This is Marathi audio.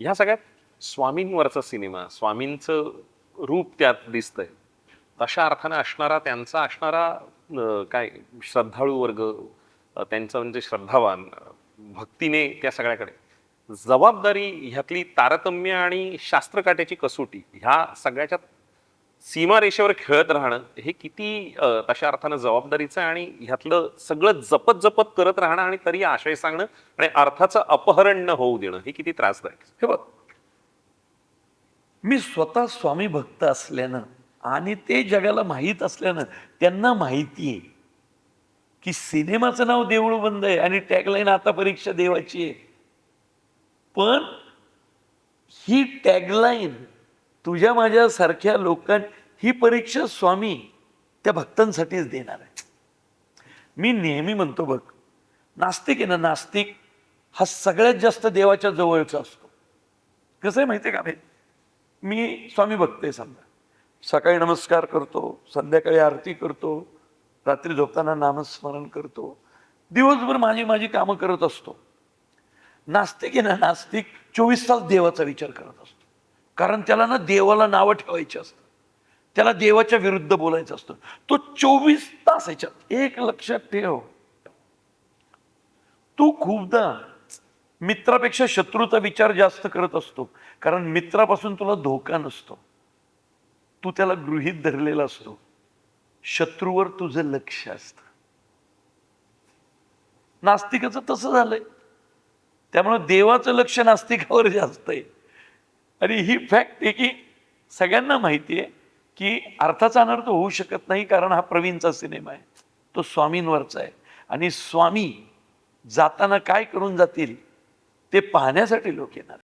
ह्या सगळ्यात स्वामींवरचा सिनेमा, स्वामींचं रूप त्यात दिसतंय. तशा अर्थानं असणारा त्यांचा असणारा काय श्रद्धाळू वर्ग, त्यांचं म्हणजे श्रद्धावान, भक्तीने त्या सगळ्याकडे जबाबदारी ह्यातली तारतम्य आणि शास्त्रकाट्याची कसोटी ह्या सगळ्याच्या सीमारेषेवर खेळत राहणं हे किती तशा अर्थानं जबाबदारीचं आहे आणि ह्यातलं सगळं जपत जपत करत राहणं आणि तरी आशय सांगणं आणि अर्थाचं अपहरण न होऊ देणं हे किती त्रासदायक. हे बघ, मी स्वतः स्वामी भक्त असल्यानं आणि ते जगाला माहीत असल्यानं त्यांना माहिती आहे की सिनेमाचं नाव देऊळ बंद आहे आणि टॅगलाईन आता परीक्षा देवाची आहे. पण ही टॅगलाईन तुझ्या माझ्यासारख्या लोकांनी ही परीक्षा स्वामी त्या भक्तांसाठीच देणार आहे. मी नेहमी म्हणतो बघ, नास्तिक आहे ना, नास्तिक हा सगळ्यात जास्त देवाच्या जवळचा असतो. कसं आहे माहिती आहे का? मी स्वामी भक्त आहे समजा, सकाळी नमस्कार करतो, संध्याकाळी आरती करतो, रात्री झोपताना नामस्मरण करतो, दिवसभर माझी माझी कामं करत असतो. नास्तिक आहे ना, नास्तिक 24 तास देवाचा विचार करत असतो. कारण त्याला ना देवाला नावं ठेवायची असतं, त्याला देवाच्या विरुद्ध बोलायचं असतं. तो 24 तास याच्यात. एक लक्षात ठेव, तू खूपदा मित्रापेक्षा शत्रूचा विचार जास्त करत असतो, कारण मित्रापासून तुला धोका नसतो, तू त्याला गृहीत धरलेला असतो. शत्रूवर तुझं लक्ष असतं. नास्तिकाचं तसं झालंय. त्यामुळे देवाचं लक्ष नास्तिकावर जास्त आहे. आणि ही फॅक्ट आहे की सगळ्यांना माहिती आहे की अर्थाचा अनर्थ होऊ शकत नाही, कारण हा प्रवीणचा सिनेमा आहे, तो स्वामींवरचा आहे. आणि स्वामी जाताना काय करून जातील ते पाहण्यासाठी लोक येणार.